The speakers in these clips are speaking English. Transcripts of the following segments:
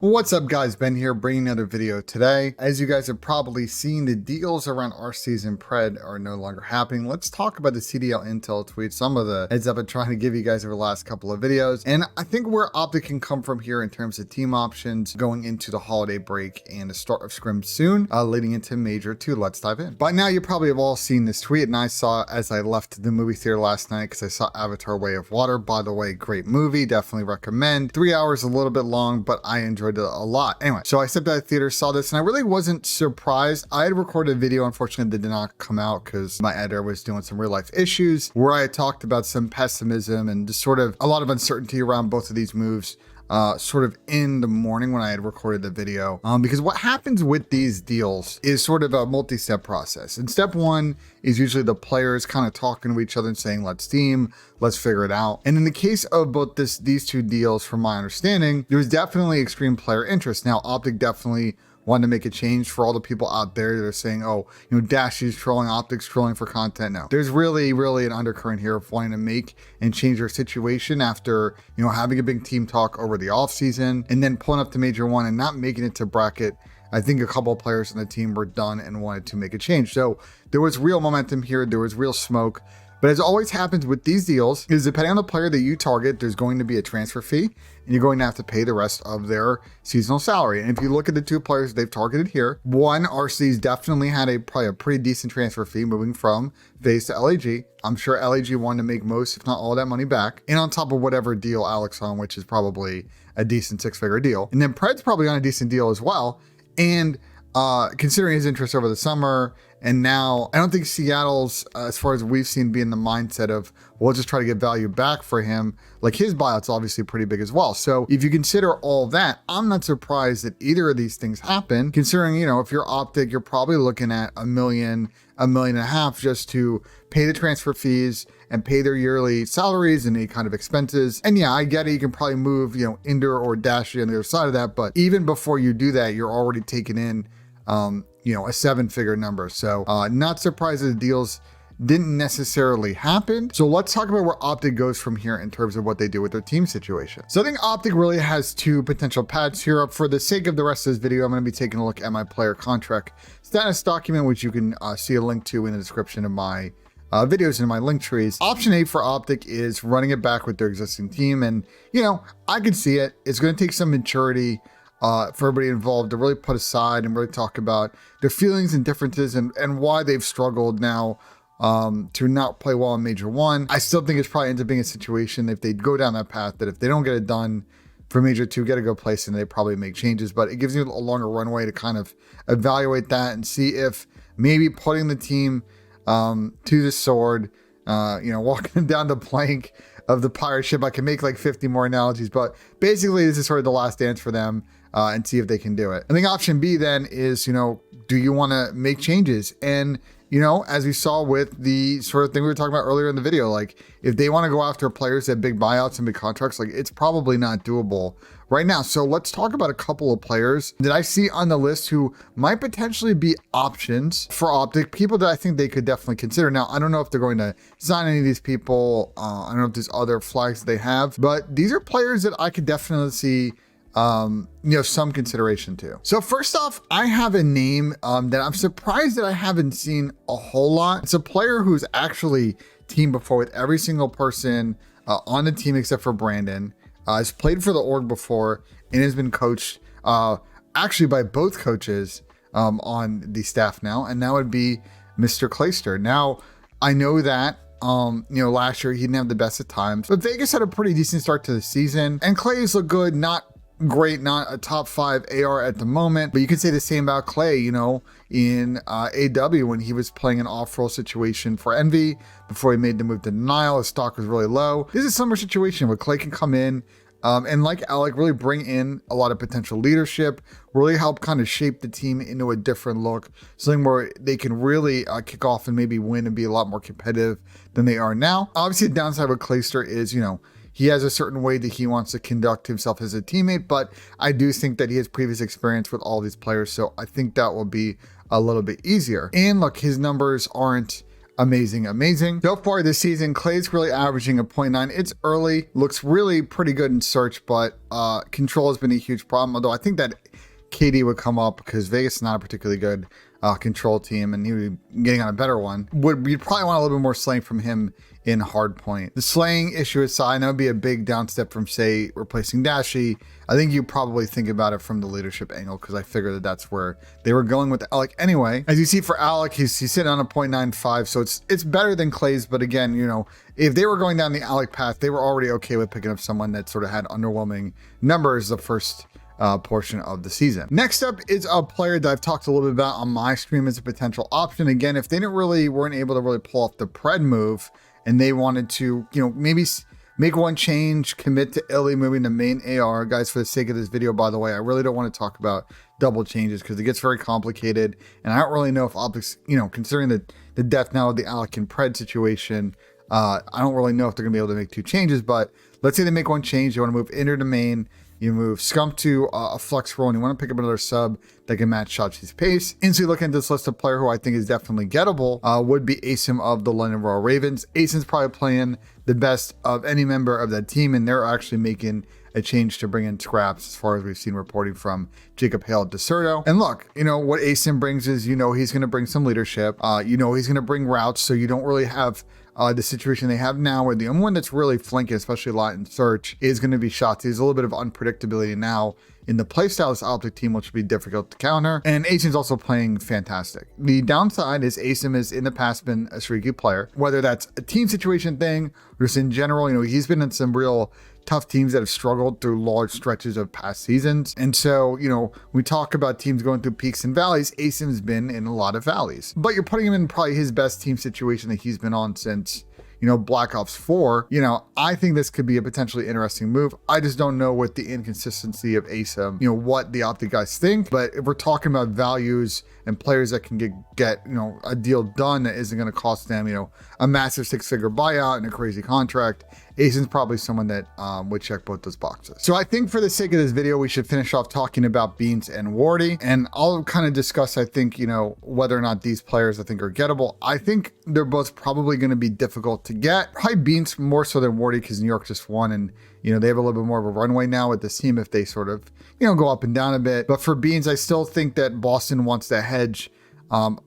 What's up guys, Ben here bringing another video today. As you guys have probably seen, the deals around Arcitys and Pred are no longer happening. Let's talk about the CDL Intel tweet, some of the heads up I'm trying to give you guys over the last couple of videos. And I think where OpTic can come from here in terms of team options going into the holiday break and the start of scrim soon, leading into Major 2. Let's dive in. By now you probably have all seen this tweet, and I saw it as I left the movie theater last night because I saw Avatar Way of Water. By the way, great movie, definitely recommend. 3 hours, a little bit long, but I enjoyed it a lot. Anyway, so I stepped out of the theater, saw this, and I really wasn't surprised. I had recorded a video, unfortunately, that did not come out because my editor was doing some real life issues where I had talked about some pessimism and just sort of a lot of uncertainty around both of these moves. Sort of in the morning when I had recorded the video, because what happens with these deals is sort of a multi-step process. And step one is usually the players kind of talking to each other and saying, let's team, let's figure it out. And in the case of both these two deals, from my understanding, there was definitely extreme player interest. Now, OpTic definitely wanted to make a change for all the people out there that are saying, oh, Dashy's trolling, OpTic's trolling for content. No, there's really an undercurrent here of wanting to make and change their situation after, having a big team talk over the off season and then pulling up to Major 1 and not making it to bracket. I think a couple of players on the team were done and wanted to make a change. So there was real momentum here. There was real smoke. But as always happens with these deals, is depending on the player that you target, there's going to be a transfer fee, and you're going to have to pay the rest of their seasonal salary. And if you look at the two players they've targeted here, one, Arcitys definitely had probably a pretty decent transfer fee moving from FaZe to LAG. I'm sure LAG wanted to make most, if not all, of that money back. And on top of whatever deal Alex on, which is probably a decent six-figure deal. And then Pred's probably on a decent deal as well. And considering his interest over the summer, and now I don't think Seattle's, as far as we've seen, be in the mindset of, well, we'll just try to get value back for him. Like, his buyout's obviously pretty big as well. So if you consider all that, I'm not surprised that either of these things happen, considering, if you're OpTic, you're probably looking at $1 million, $1.5 million just to pay the transfer fees and pay their yearly salaries and any kind of expenses. And yeah, I get it. You can probably move, Inder or Dashy on the other side of that. But even before you do that, you're already taking in, a seven-figure number. So not surprised that the deals didn't necessarily happen. So let's talk about where OpTic goes from here in terms of what they do with their team situation. So I think OpTic really has two potential paths here. For the sake of the rest of this video, I'm going to be taking a look at my player contract status document, which you can see a link to in the description of my videos in my link trees. Option A for OpTic is running it back with their existing team. And, I can see it. It's going to take some maturity for everybody involved to really put aside and really talk about their feelings and differences and why they've struggled now to not play well in Major 1. I still think it's probably ends up being a situation, if they go down that path, that if they don't get it done for Major 2, get a good place, and they probably make changes. But it gives you a longer runway to kind of evaluate that and see if maybe putting the team to the sword, walking down the plank of the pirate ship. I can make like 50 more analogies, but basically this is sort of the last dance for them, and see if they can do it. I think option B then is, do you want to make changes? And, as we saw with the sort of thing we were talking about earlier in the video, like if they want to go after players that have big buyouts and big contracts, like it's probably not doable right now. So let's talk about a couple of players that I see on the list who might potentially be options for OpTic, people that I think they could definitely consider. Now, I don't know if they're going to sign any of these people. I don't know if there's other flags they have, but these are players that I could definitely see some consideration to. So first off, I have a name that I'm surprised that I haven't seen a whole lot. It's a player who's actually teamed before with every single person on the team except for Brandon. Has played for the org before and has been coached actually by both coaches on the staff now, and that would be Mr. Clayster. Now, I know that last year he didn't have the best of times, but Vegas had a pretty decent start to the season, and Clay's look good, not great, not a top 5 AR at the moment, but you could say the same about Clay, in AW when he was playing an off-roll situation for Envy before he made the move to Denial. His stock was really low. This is a similar situation where Clay can come in and like Alec, really bring in a lot of potential leadership, really help kind of shape the team into a different look, something where they can really kick off and maybe win and be a lot more competitive than they are now. Obviously, the downside with Clayster is, he has a certain way that he wants to conduct himself as a teammate, but I do think that he has previous experience with all these players, so I think that will be a little bit easier. And look, his numbers aren't amazing, amazing. So far this season, Clay's really averaging a 0.9. It's early, looks really pretty good in search, but control has been a huge problem. Although I think that KD would come up because Vegas is not a particularly good control team, and he would be getting on a better one. You'd probably want a little bit more slaying from him in hardpoint. The slaying issue aside, that would be a big downstep from, say, replacing Dashy. I think you probably think about it from the leadership angle, because I figure that that's where they were going with Alec anyway. As you see for Alec, he's sitting on a 0.95, so it's better than Clay's. But again, you know, if they were going down the Alec path, they were already okay with picking up someone that sort of had underwhelming numbers the first portion of the season. Next up is a player that I've talked a little bit about on my stream as a potential option. Again, if they weren't able to really pull off the Pred move, and they wanted to, you know, maybe make one change, commit to Illy moving to main AR. Guys, for the sake of this video, by the way, I really don't want to talk about double changes because it gets very complicated, and I don't really know if OpTic, you know, considering the depth now of the Alec and Pred situation, I don't really know if they're gonna be able to make two changes. But let's say they make one change, you want to move Inter to main, you move Scump to a flex role, and you want to pick up another sub that can match Shotzi's pace. Instantly looking at this list of player who I think is definitely gettable would be Asim of the London Royal Ravens. Asim's probably playing the best of any member of that team, and they're actually making a change to bring in scraps as far as we've seen reporting from Jacob Hale at Deserto. And look, you know, what Asim brings is, you know, he's going to bring some leadership. You know, he's going to bring routes, so you don't really have the situation they have now, where the only one that's really flanking, especially a lot in search, is going to be Shotzi. There's a little bit of unpredictability now in the playstyle of this OpTic team, which would be difficult to counter. And Asim's also playing fantastic. The downside is Asim has in the past been a streaky player, whether that's a team situation thing or just in general. You know, he's been in some real tough teams that have struggled through large stretches of past seasons. And so, you know, we talk about teams going through peaks and valleys. Asim's been in a lot of valleys, but you're putting him in probably his best team situation that he's been on since, you know, Black Ops 4. You know, I think this could be a potentially interesting move. I just don't know with the inconsistency of Asim, you know, what the OpTic guys think. But if we're talking about values and players that can get you know, a deal done that isn't going to cost them, you know, a massive 6-figure buyout and a crazy contract, Asim's probably someone that would check both those boxes. So I think for the sake of this video, we should finish off talking about Beans and Wardy, and I'll kind of discuss, I think, you know, whether or not these players I think are gettable. I think they're both probably going to be difficult to get. Probably Beans more so than Wardy, because New York just won, and you know, they have a little bit more of a runway now with this team if they sort of, you know, go up and down a bit. But for Beans, I still think that Boston wants to hedge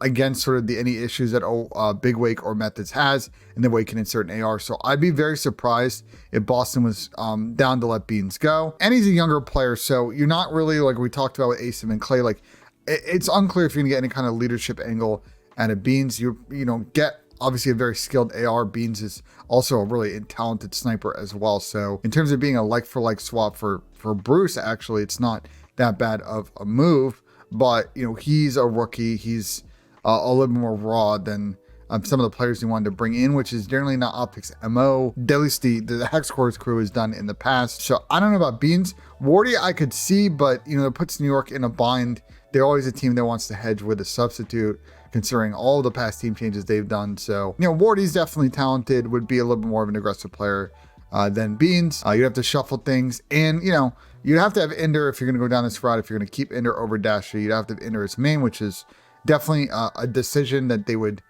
against sort of any issues that Big Wake or Methods has, and the way he can insert an AR. So I'd be very surprised if Boston was down to let Beans go. And he's a younger player, so you're not really, like we talked about with Asim and Clay, like it's unclear if you're gonna get any kind of leadership angle out of Beans. You know, get obviously a very skilled AR. Beans is also a really talented sniper as well. So in terms of being a like-for-like swap for Bruce, actually, it's not that bad of a move. But, you know, he's a rookie. He's a little more raw than some of the players he wanted to bring in, which is generally not OpTic's MO. At least the Hex Corps crew has done in the past. So I don't know about Beans. Wardy I could see, but, you know, it puts New York in a bind. They're always a team that wants to hedge with a substitute, considering all the past team changes they've done. So, you know, Wardy's definitely talented, would be a little bit more of an aggressive player than Beans. You'd have to shuffle things, and, you know, you'd have to have Ender if you're going to go down this route. If you're going to keep Ender over Dasher, you'd have to have Ender as main, which is definitely a decision that they would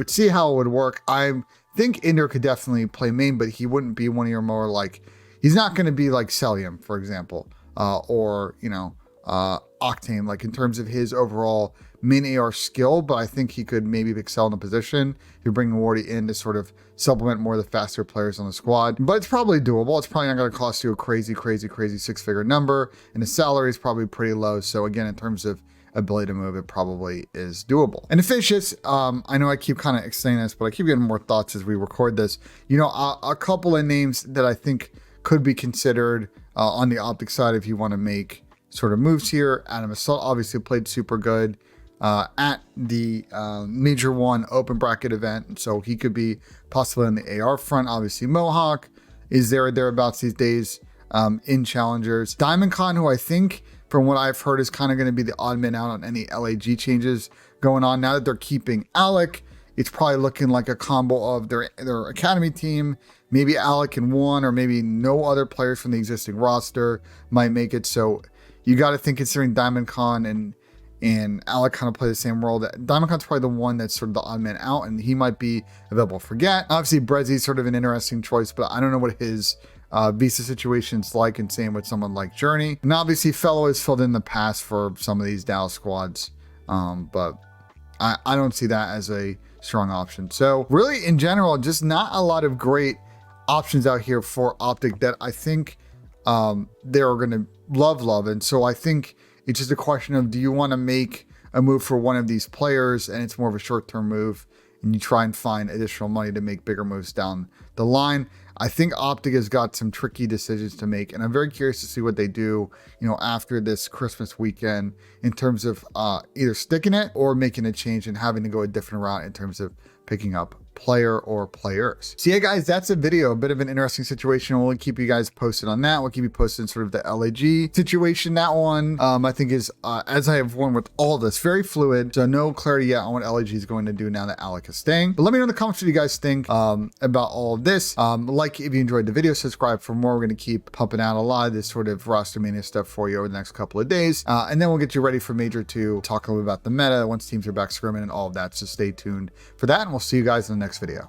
see how it would work. I think Ender could definitely play main, but he wouldn't be one of your more, like, he's not going to be like Celium, for example, or, you know, Octane, like in terms of his overall main AR skill. But I think he could maybe excel in the position. You're bringing Wardy in to sort of supplement more of the faster players on the squad, but it's probably doable. It's probably not going to cost you a crazy 6-figure number, and the salary is probably pretty low. So again, in terms of ability to move, it probably is doable. And to finish this, I know I keep kind of explaining this, but I keep getting more thoughts as we record this. You know, a couple of names that I think could be considered on the OpTic side if you want to make sort of moves here. Adam Assault obviously played super good at the Major 1 open bracket event, so he could be possibly on the AR front. Obviously Mohawk is there or thereabouts these days in challengers. Diamond Con, who I think from what I've heard is kind of going to be the odd man out on any LAG changes going on. Now that they're keeping Alec, it's probably looking like a combo of their academy team, maybe Alec and one, or maybe no other players from the existing roster might make it. So you got to think, considering Diamond Con and and Alec kind of play the same role. That Diamondcut's probably the one that's sort of the odd man out, and he might be available for Get. Obviously, Brezzy's sort of an interesting choice, but I don't know what his visa situations like, and same with someone like Journey. And obviously, Fellow has filled in the past for some of these Dallas squads, but I don't see that as a strong option. So really, in general, just not a lot of great options out here for OpTic that I think they're going to love. And so I think it's just a question of, do you want to make a move for one of these players and it's more of a short-term move, and you try and find additional money to make bigger moves down the line? I think OpTic has got some tricky decisions to make, and I'm very curious to see what they do, after this Christmas weekend, in terms of either sticking it or making a change and having to go a different route in terms of picking up player or players. So yeah, guys, that's a video, a bit of an interesting situation. We'll keep you guys posted on that. We'll keep you posted on sort of the LAG situation. That one, I think is, as I have warned with all this, very fluid. So no clarity yet on what LAG is going to do now that Alec is staying. But let me know in the comments what you guys think about all of this. Like if you enjoyed the video, subscribe for more. We're going to keep pumping out a lot of this sort of Rostermania stuff for you over the next couple of days. And then we'll get you ready for Major 2, talk a little bit about the meta once teams are back scrimming and all of that. So stay tuned for that, and we'll see you guys in the next video.